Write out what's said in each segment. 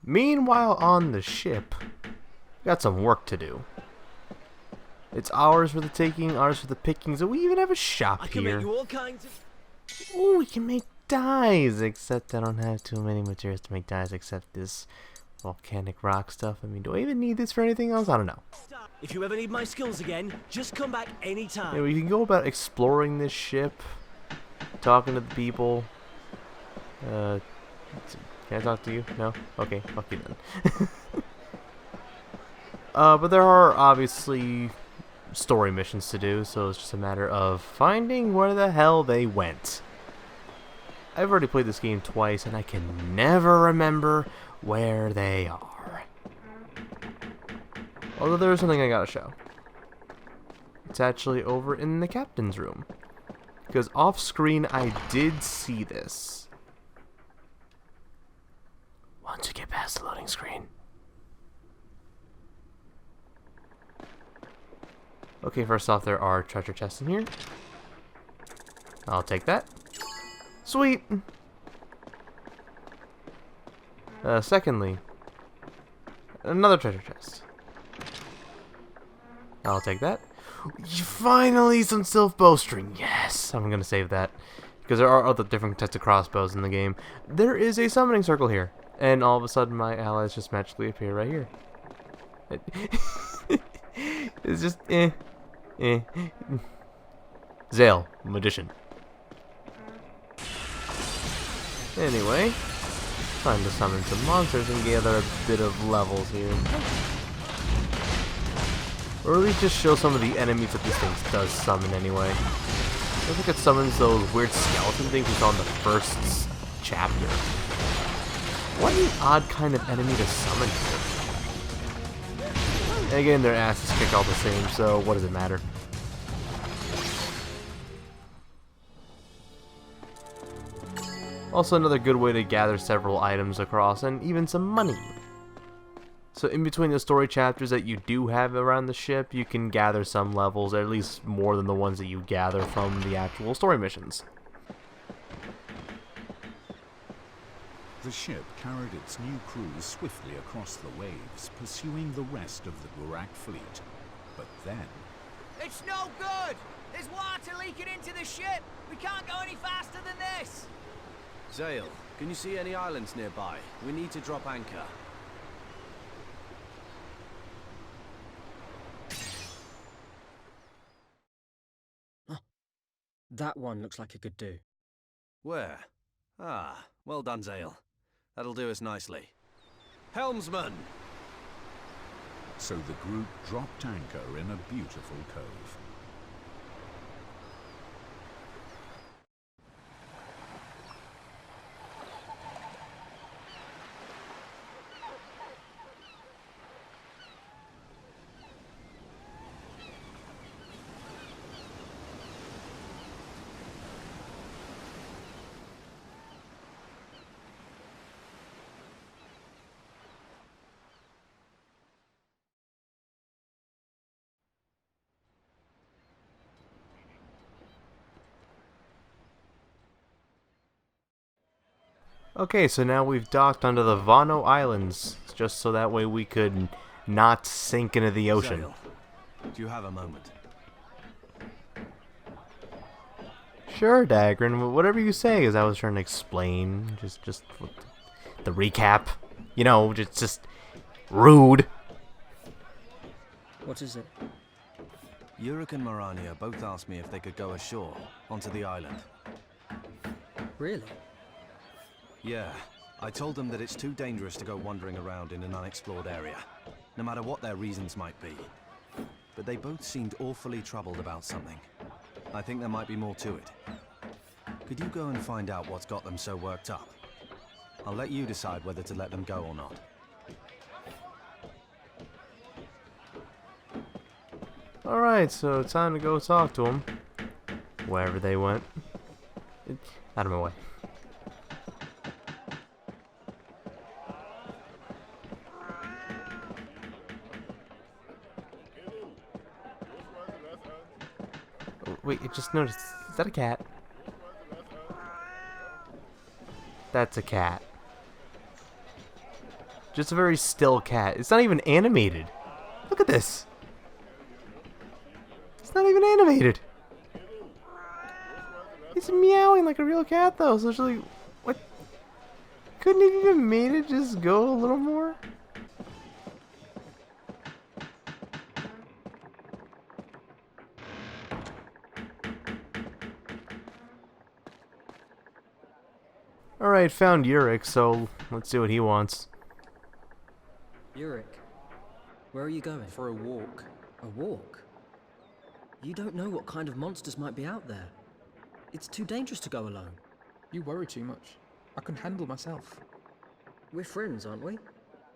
Meanwhile, on the ship, we got some work to do. It's ours for the taking, ours for the pickings, and we even have a shop I can here. make you all kinds of... Ooh, we can make dyes, except I don't have too many materials to make dyes except this volcanic rock stuff. I mean, do I even need this for anything else? I don't know. If you ever need my skills again, just come back anytime. Yeah, we can go about exploring this ship, talking to the people. Can I talk to you? No? Okay, fuck you then. But there are obviously story missions to do, so it's just a matter of finding where the hell they went. I've already played this game twice, and I can never remember where they are. Although there's something I gotta show. It's actually over in the captain's room. Because off screen, I did see this. Once you get past the loading screen. Okay, first off, there are treasure chests in here. I'll take that. Sweet! Secondly, another treasure chest. I'll take that. Finally, some silk bowstring. Yes! I'm gonna save that. Because there are other different types of crossbows in the game. There is a summoning circle here. And all of a sudden, my allies just magically appear right here. It's just, Zale, magician. Anyway, time to summon some monsters and gather a bit of levels here. Or at least just show some of the enemies that these things does summon anyway. I think it summons those weird skeleton things we saw in the first chapter. What an odd kind of enemy to summon here. And again, their asses kick all the same, so what does it matter? Also another good way to gather several items across, and even some money. So in between the story chapters that you do have around the ship, you can gather some levels, or at least more than the ones that you gather from the actual story missions. The ship carried its new crew swiftly across the waves, pursuing the rest of the Gurak fleet. But then... It's no good! There's water leaking into the ship! We can't go any faster than this! Zale, can you see any islands nearby? We need to drop anchor. That one looks like it could do. Where? Ah, well done, Zale. That'll do us nicely. Helmsman! So the group dropped anchor in a beautiful cove. Okay, so now we've docked onto the Vano Islands, just so that way we could not sink into the ocean. Zale, do you have a moment? Sure, Dagrin, whatever you say, as I was trying to explain, just the recap, you know, just rude. What is it? Yurick and Marania both asked me if they could go ashore, onto the island. Really? Yeah, I told them that it's too dangerous to go wandering around in an unexplored area, no matter what their reasons might be. But they both seemed awfully troubled about something. I think there might be more to it. Could you go and find out what's got them so worked up? I'll let you decide whether to let them go or not. Alright, so time to go talk to them. Wherever they went. Out of my way. Wait, I just noticed. Is that a cat? That's a cat. Just a very still cat. It's not even animated. Look at this. It's not even animated. It's meowing like a real cat, though. So it's like, what? Couldn't have even made it just go a little more? Alright, found Yurick, so let's see what he wants. Yurick, where are you going? For a walk. A walk? You don't know what kind of monsters might be out there. It's too dangerous to go alone. You worry too much. I can handle myself. We're friends, aren't we?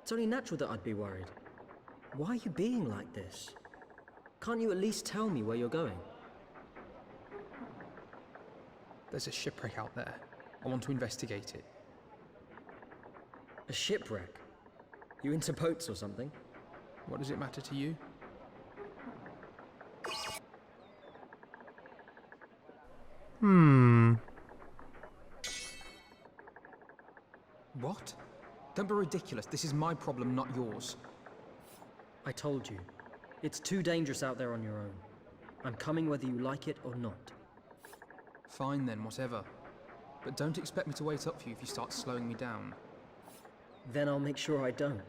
It's only natural that I'd be worried. Why are you being like this? Can't you at least tell me where you're going? There's a shipwreck out there. I want to investigate it. A shipwreck? You into boats or something? What does it matter to you? What? Don't be ridiculous. This is my problem, not yours. I told you. It's too dangerous out there on your own. I'm coming whether you like it or not. Fine then, whatever. But don't expect me to wait up for you if you start slowing me down. Then I'll make sure I don't.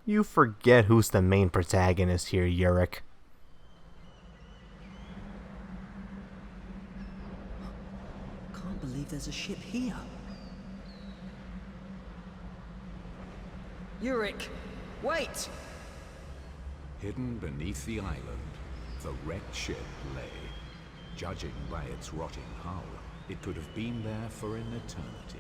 You forget who's the main protagonist here, Yurick. Can't believe there's a ship here. Yurick, wait! Hidden beneath the island, the wrecked ship lay. Judging by its rotting hull, it could have been there for an eternity.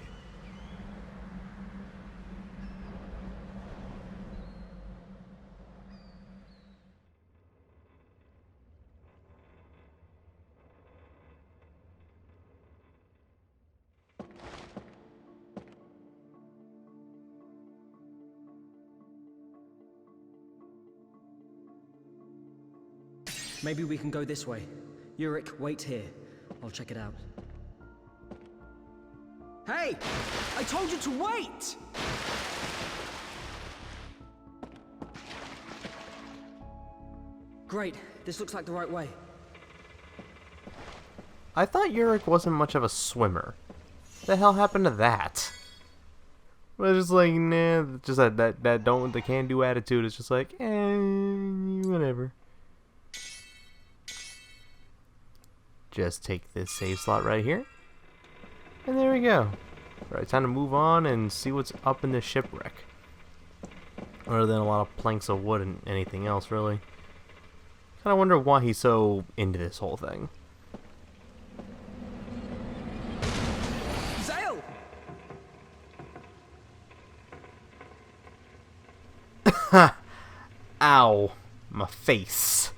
Maybe we can go this way. Yurick, wait here. I'll check it out. Hey! I told you to wait! Great. This looks like the right way. I thought Yurick wasn't much of a swimmer. The hell happened to that? Well, it's just like, nah, just the can-do attitude is just like, whatever. Just take this save slot right here. And there we go. Alright, time to move on and see what's up in the shipwreck. Other than a lot of planks of wood and anything else, really. Kinda wonder why he's so into this whole thing. Zale! Ow. My face.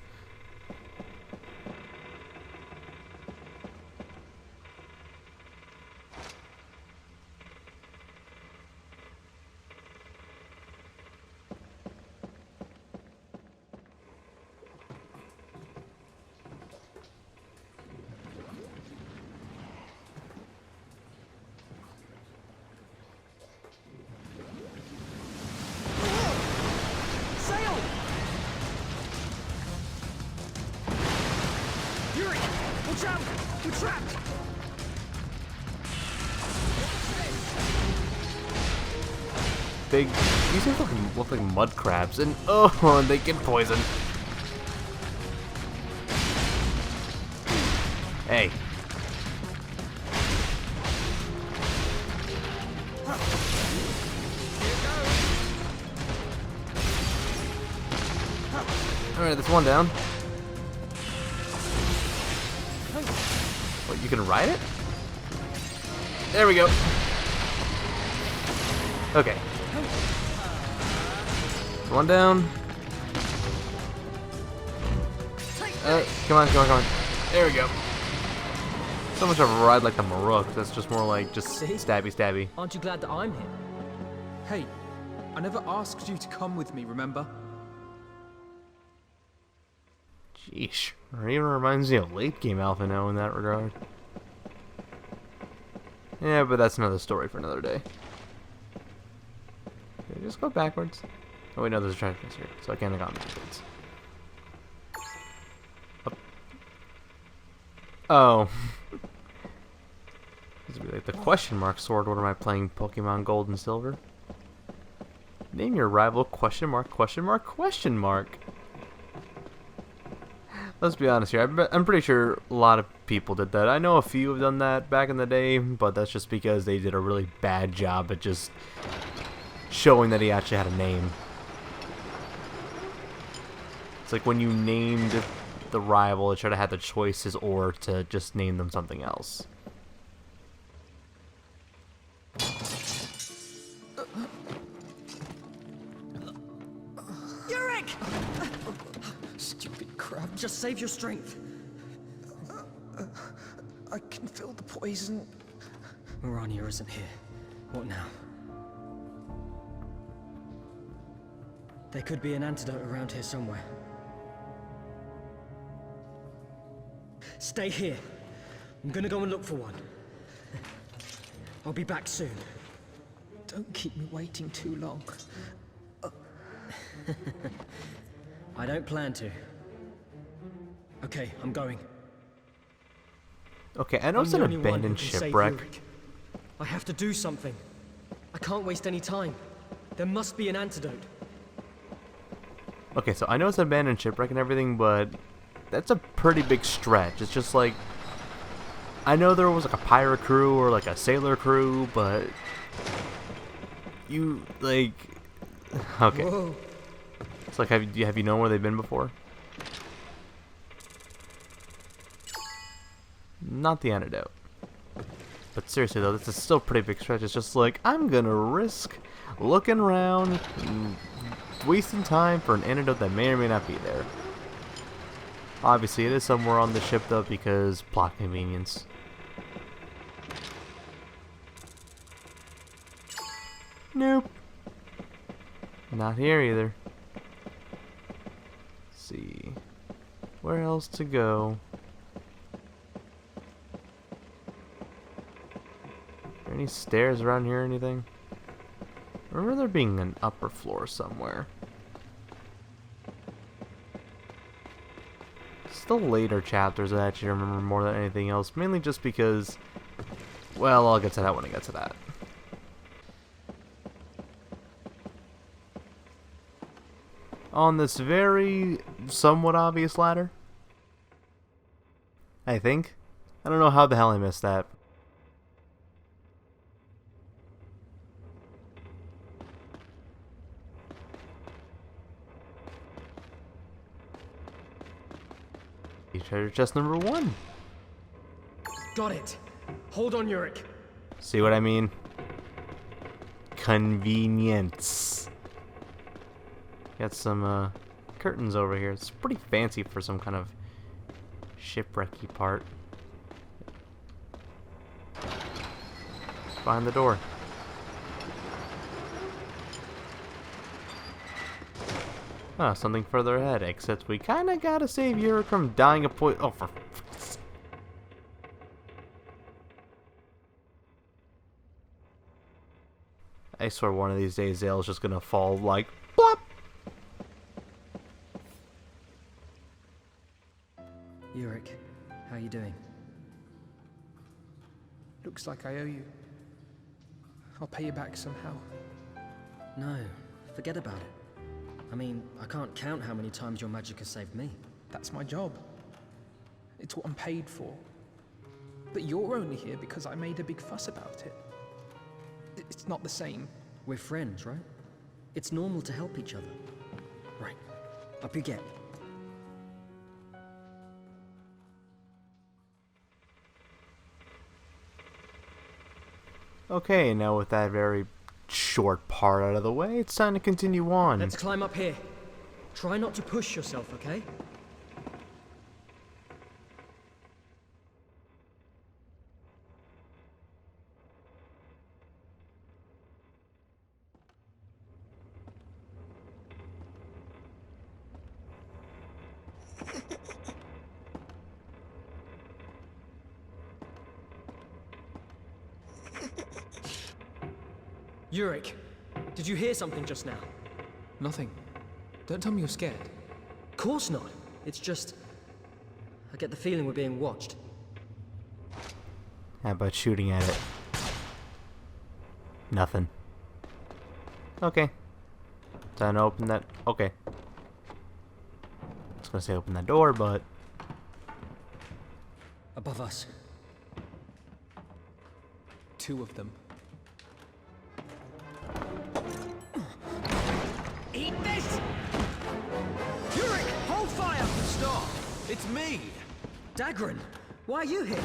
Sail! Yurick, watch out! We're trapped! Big. These things look like mud crabs, and oh, they get poisoned. Hey. Alright, that's one down. What, you can ride it? There we go. Okay. One down. Come on, come on, come on. There we go. So much of a ride like the Maruk. That's just more like just See? stabby stabby. Aren't you glad that I'm here? Hey, I never asked you to come with me, remember? Sheesh. It even reminds me of late game Alpha now in that regard. Yeah, but that's another story for another day. Did I just go backwards? Oh wait, no, there's a treasure chest here, so I can't have gone backwards. Up. Oh. This would be like the question mark sword. What am I playing? Pokemon Gold and Silver? Name your rival question mark question mark question mark. Let's be honest here. I'm pretty sure a lot of people did that. I know a few have done that back in the day, but that's just because they did a really bad job at just showing that he actually had a name. It's like when you named the rival, it should have had the choices or to just name them something else. Yurick! Stupid crab, just save your strength. I can feel the poison. Mirania isn't here. What now? There could be an antidote around here somewhere. Stay here. I'm gonna go and look for one. I'll be back soon. Don't keep me waiting too long. I don't plan to. Okay, I'm going. Okay, I know it's an I'm the only one who abandoned can save shipwreck. Yurick. I have to do something. I can't waste any time. There must be an antidote. Okay, so I know it's an abandoned shipwreck and everything, but that's a pretty big stretch. It's just like, I know there was like a pirate crew or like a sailor crew, but you like, okay. Whoa. It's like, have you known where they've been before? Not the antidote. But seriously though, this is still a pretty big stretch. It's just like, I'm gonna risk looking around, wasting time for an antidote that may or may not be there. Obviously, it is somewhere on the ship though, because plot convenience. Nope. Not here either. Let's see. Where else to go? Are there any stairs around here or anything? I remember there being an upper floor somewhere. It's the later chapters I actually remember more than anything else, mainly just because, well, I'll get to that when I get to that. On this very somewhat obvious ladder, I think. I don't know how the hell I missed that. Treasure chest number 1. Got it. Hold on, Yurick. See what I mean? Convenience. Got some curtains over here. It's pretty fancy for some kind of shipwrecky part. Behind the door. Oh, something further ahead, except we kinda gotta save Yurick from dying of poison. Oh, for I swear one of these days Zale's just gonna fall like plop. Yurick, how you doing? Looks like I owe you. I'll pay you back somehow. No, forget about it. I mean, I can't count how many times your magic has saved me. That's my job. It's what I'm paid for. But you're only here because I made a big fuss about it. It's not the same. We're friends, right? It's normal to help each other. Right, up you get. Okay, now with that very short part out of the way, it's time to continue on. Let's climb up here. Try not to push yourself, okay? Yurick, Did you hear something just now? Nothing. Don't tell me you're scared. Of course not. It's just... I get the feeling we're being watched. How about shooting at it? Nothing. Okay. Time to open that. Okay. I was gonna say open that door, but... Above us. 2 of them. Eat this! Yurick, hold fire! Stop! It's me! Dagran, why are you here?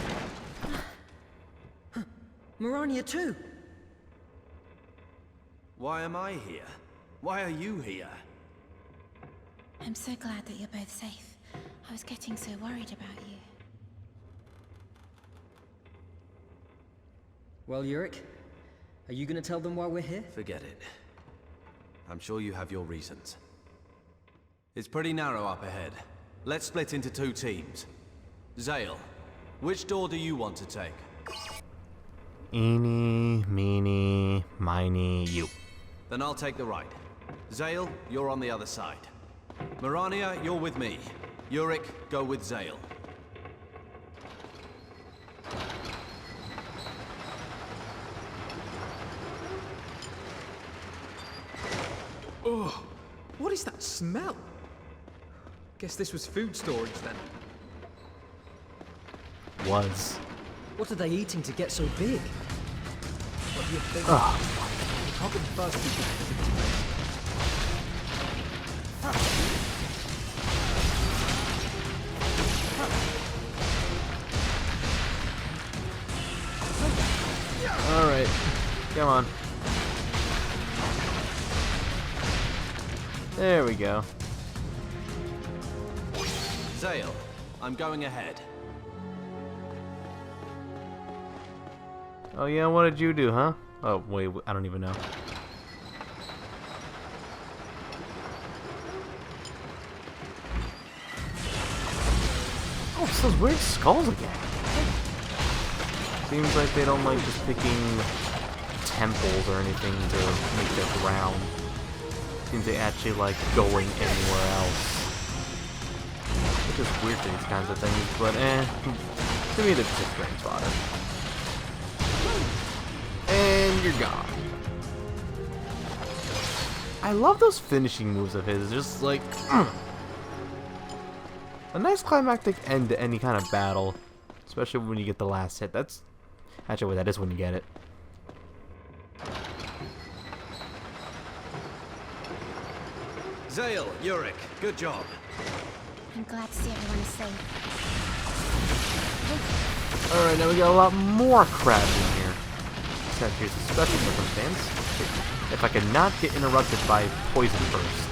Marania too. Why am I here? Why are you here? I'm so glad that you're both safe. I was getting so worried about you. Well, Yurick, are you gonna tell them why we're here? Forget it. I'm sure you have your reasons. It's pretty narrow up ahead. Let's split into 2 teams. Zale, which door do you want to take? Eeny, meeny, miny, you. Then I'll take the right. Zale, you're on the other side. Marania, you're with me. Yurick, go with Zale. Oh, what is that smell? Guess this was food storage then. Was. What are they eating to get so big? What do you think? Ugh. How could the first people Alright. Come on. There we go. Zale, I'm going ahead. Oh yeah, what did you do, huh? Oh, wait, I don't even know. Oh, it's those weird skulls again. Seems like they don't like just picking temples or anything to make the ground. Seems they actually like going anywhere else. Which is weird for these kinds of things, but to me they're just experience fodder. And you're gone. I love those finishing moves of his, just like a nice climactic end to any kind of battle, especially when you get the last hit. That's actually wait, that is when you get it. Zale, Yurick, good job. I'm glad to see everyone is safe. Alright, now we got a lot more crabs in here. Except here's a special circumstance. If I could not get interrupted by poison first.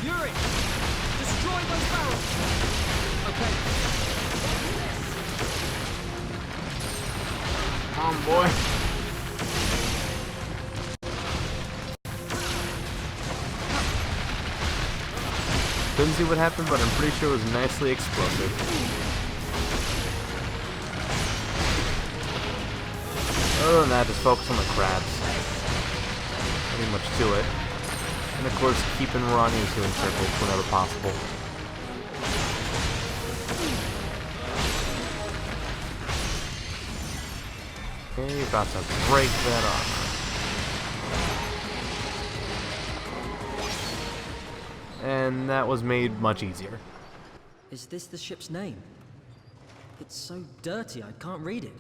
Yurick, destroy those barrels! Okay. Come on, boy. Couldn't see what happened, but I'm pretty sure it was nicely explosive. Other than that, just focus on the crabs. Pretty much to it. And of course, keeping running into in circles whenever possible. Okay, about to break that armor. And that was made much easier. Is this the ship's name? It's so dirty, I can't read it.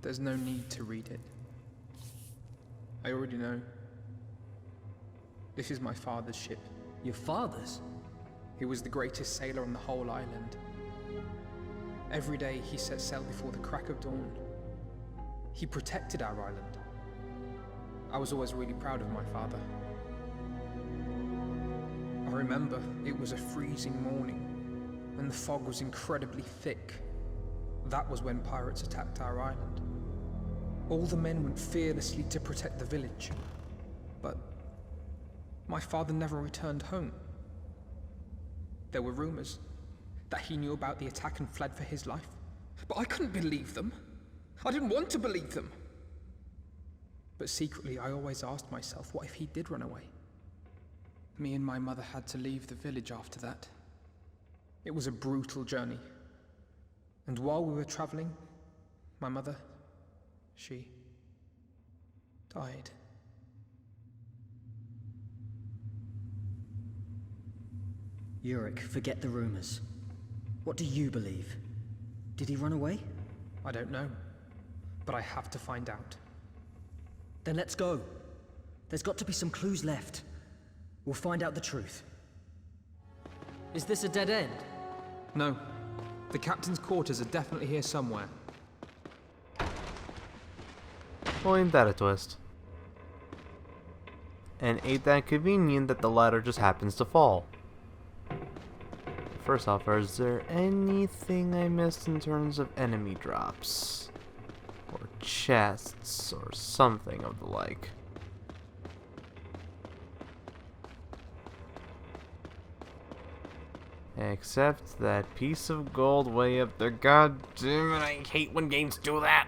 There's no need to read it. I already know. This is my father's ship. Your father's? He was the greatest sailor on the whole island. Every day he set sail before the crack of dawn. He protected our island. I was always really proud of my father. I remember it was a freezing morning, and the fog was incredibly thick. That was when pirates attacked our island. All the men went fearlessly to protect the village, but my father never returned home. There were rumors that he knew about the attack and fled for his life. But I couldn't believe them. I didn't want to believe them. But secretly, I always asked myself, what if he did run away? Me and my mother had to leave the village after that. It was a brutal journey. And while we were traveling, my mother, she died. Yurick, forget the rumors. What do you believe? Did he run away? I don't know, but I have to find out. Then let's go. There's got to be some clues left. We'll find out the truth. Is this a dead end? No. The captain's quarters are definitely here somewhere. Well, ain't that a twist? And ain't that convenient that the ladder just happens to fall? First off, is there anything I missed in terms of enemy drops? Or chests, or something of the like? Except that piece of gold way up there. God damn it, I hate when games do that!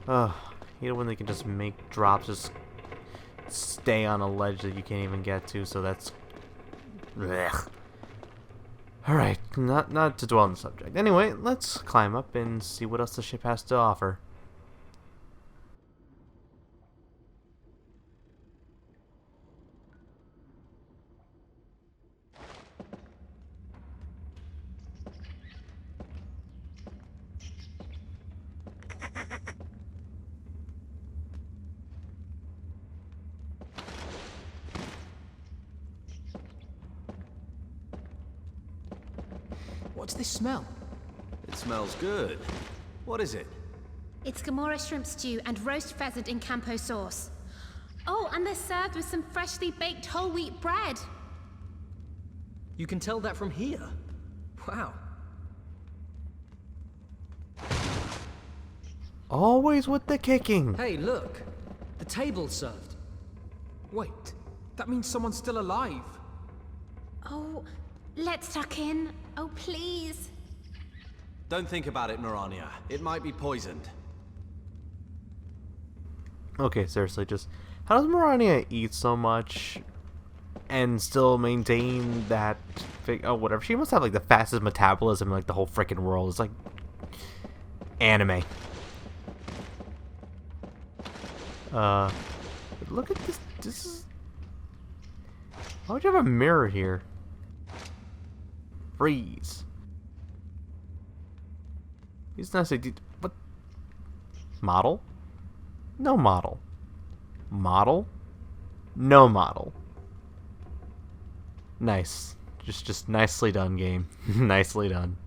Ugh, you know when they can just make drops just stay on a ledge that you can't even get to, so that's... Ugh. Alright, not to dwell on the subject. Anyway, let's climb up and see what else the ship has to offer. What's this smell? It smells good. What is it? It's Gamora shrimp stew and roast pheasant in Campo sauce. Oh, and they're served with some freshly baked whole wheat bread. You can tell that from here. Wow. Always with the kicking! Hey, look. The table's served. Wait, that means someone's still alive. Oh, let's tuck in. Oh, please. Don't think about it, Mirania. It might be poisoned. Okay, seriously, just... How does Mirania eat so much and still maintain that... Oh, whatever. She must have, like, the fastest metabolism in, like, the whole freaking world. It's like... anime. Look at this. This is... Why would you have a mirror here? Freeze. He's not saying... What? Model? No model. Model? No model. Nice. Just nicely done, game. Nicely done.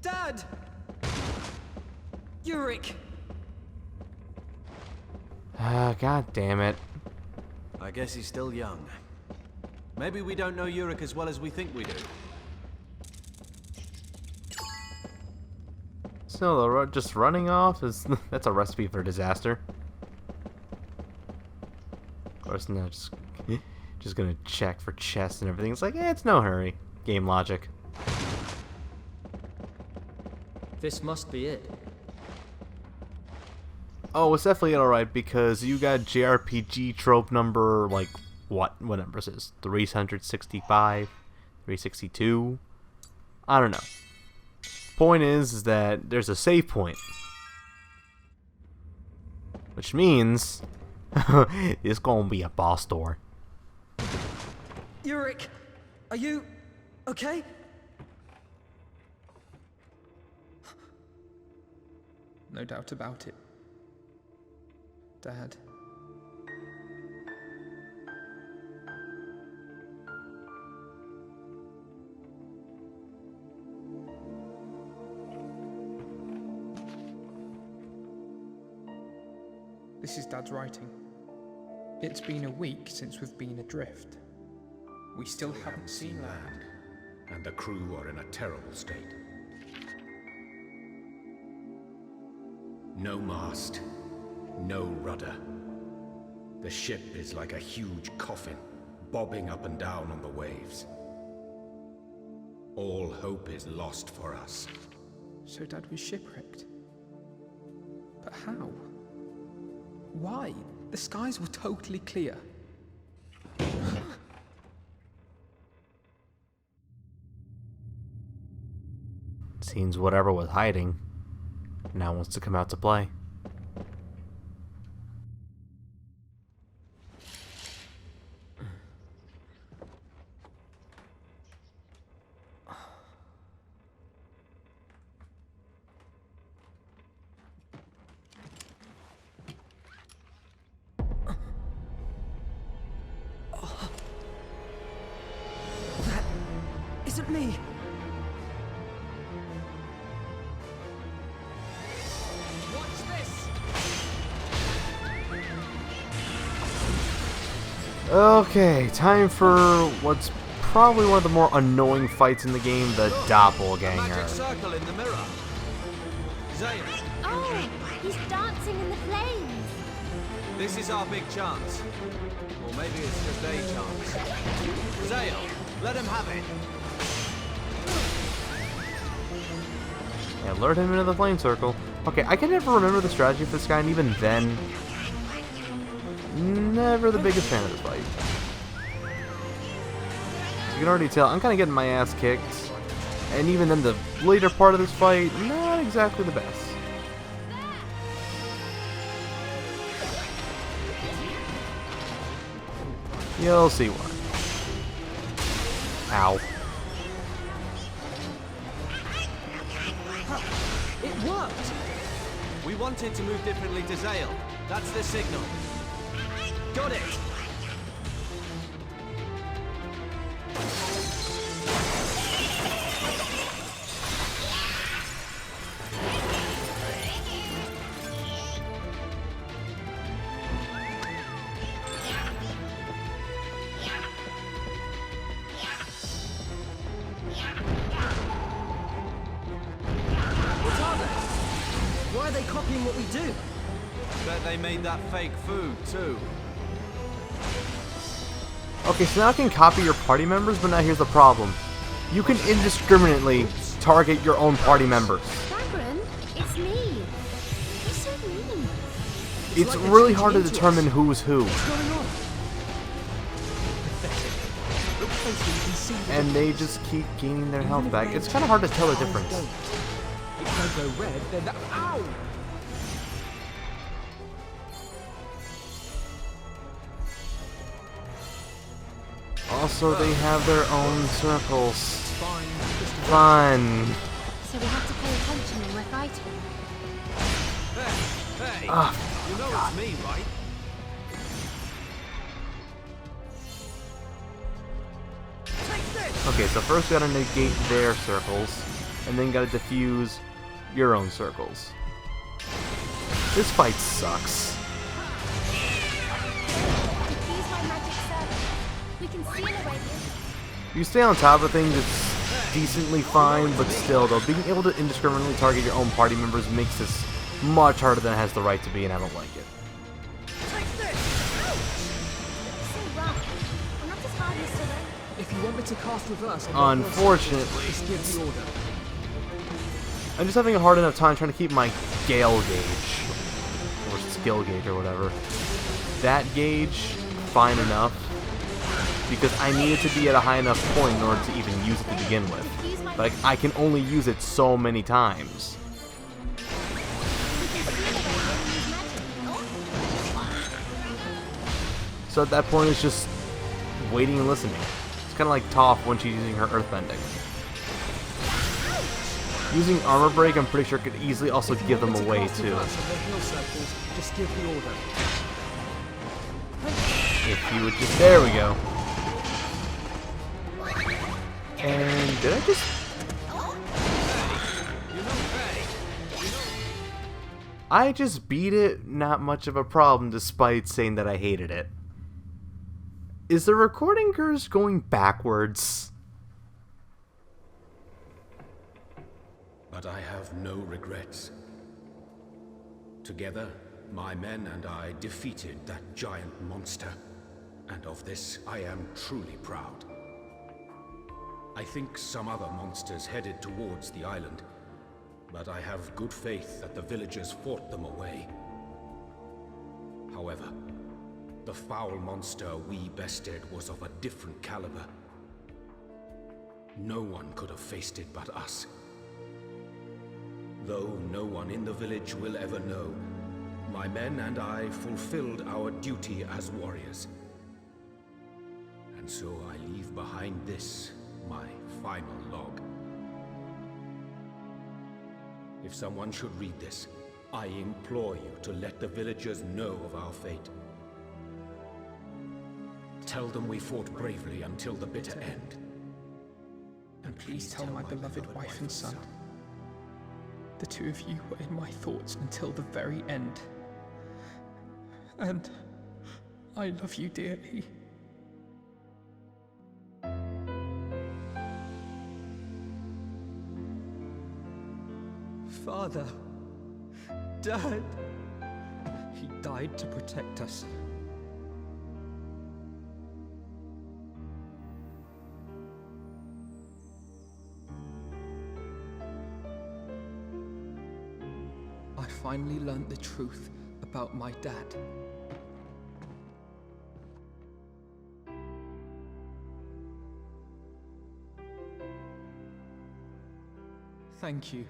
Dad! Yurick! God damn it. I guess he's still young. Maybe we don't know Yurick as well as we think we do. So, just running off is... that's a recipe for disaster. Of course, not just gonna check for chests and everything. It's like, it's no hurry. Game logic. This must be it. Oh, it's definitely alright because you got JRPG trope number, like, what number is this? 365? 362? I don't know. Point is that there's a save point. Which means it's gonna be a boss door. Yurick, are you okay? No doubt about it. Dad. This is Dad's writing. It's been a week since we've been adrift. We still haven't seen land. And the crew are in a terrible state. No mast, no rudder. The ship is like a huge coffin, bobbing up and down on the waves. All hope is lost for us. So Dad was shipwrecked. But how? Why? The skies were totally clear. Seems whatever was hiding now wants to come out to play. That isn't me. Okay, time for what's probably one of the more annoying fights in the game, the doppelganger. Magic circle in the mirror. Zale, Oh, he's dancing in the flames. this is our big chance. Or maybe it's just a chance. Zale, let him have it. Yeah, lured him into the flame circle. Okay, I can never remember the strategy for this guy, and even then, never the biggest fan of this fight. As you can already tell, I'm kind of getting my ass kicked. And even then, the later part of this fight, not exactly the best. You'll see why. Ow. It worked! We wanted to move differently to Zale. That's the signal. Got it! Why are they copying what we do? Bet they made that fake food, too. Okay, so now I can copy your party members, but now here's the problem. You can indiscriminately target your own party members. Bagran, it's me. You're so mean. It's like they're really changing hard to into determine us. who's who. What's going on? Look closely, you can see the And they difference. just keep gaining their Even health if back. they It's kind of hard to tell the eyes difference. don't. If they go red, then that. Ow! Also, they have their own circles. Fine. Just Fun. So we have to pay attention when we're fighting. Hey! Ah, You know it's me, right? Okay, so first we gotta negate their circles, and then gotta defuse your own circles. This fight sucks. Use my magic circle. We can seal away If you stay on top of things, it's decently fine, but still, though, being able to indiscriminately target your own party members makes this much harder than it has the right to be, and I don't like it. so rough. I'm not as hard as today. If you want me to cast reverse, on their first Unfortunately, just give the order. I'm just having a hard enough time trying to keep my Gale gauge, or skill gauge, or whatever. That gauge, fine enough, because I need it to be at a high enough point in order to even use it to begin with. But I can only use it so many times. So at that point, it's just waiting and listening. It's kind of like Toph when she's using her earthbending. Using armor break, I'm pretty sure could easily also If you give them want me to away cast too. reverse on their heal circles, just give the order. If you would just, there we go. And did I just? I just beat it, not much of a problem, despite saying that I hated it. Is the recording curse going backwards? But I have no regrets. Together, my men and I defeated that giant monster, and of this I am truly proud. I think some other monsters headed towards the island, but I have good faith that the villagers fought them away. However, the foul monster we bested was of a different caliber. No one could have faced it but us. Though no one in the village will ever know, my men and I fulfilled our duty as warriors. And so I leave behind this, my final log. If someone should read this, I implore you to let the villagers know of our fate. Tell them we fought bravely until the bitter end. And please tell my beloved wife and son. The two of you were in my thoughts until the very end. And I love you dearly. Father, Dad, he died to protect us. I finally learned the truth about my dad. Thank you.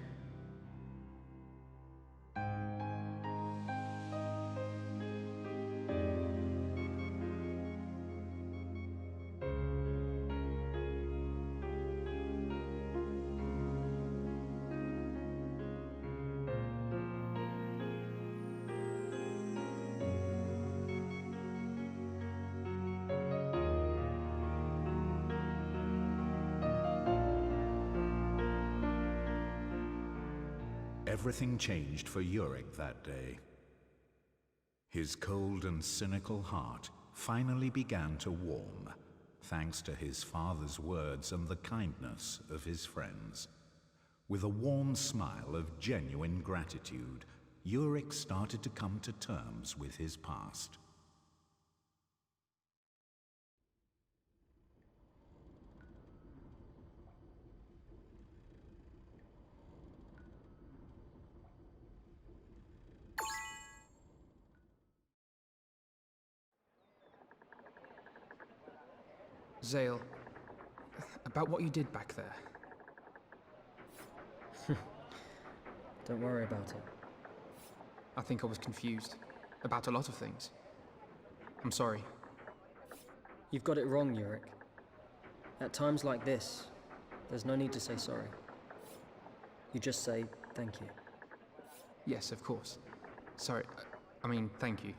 Everything changed for Yurick that day. His cold and cynical heart finally began to warm, thanks to his father's words and the kindness of his friends. With a warm smile of genuine gratitude, Yurick started to come to terms with his past. Zale, about what you did back there. Don't worry about it. I think I was confused about a lot of things. I'm sorry. You've got it wrong, Yurick. At times like this, there's no need to say sorry. You just say thank you. Yes, of course. Sorry, I mean, thank you.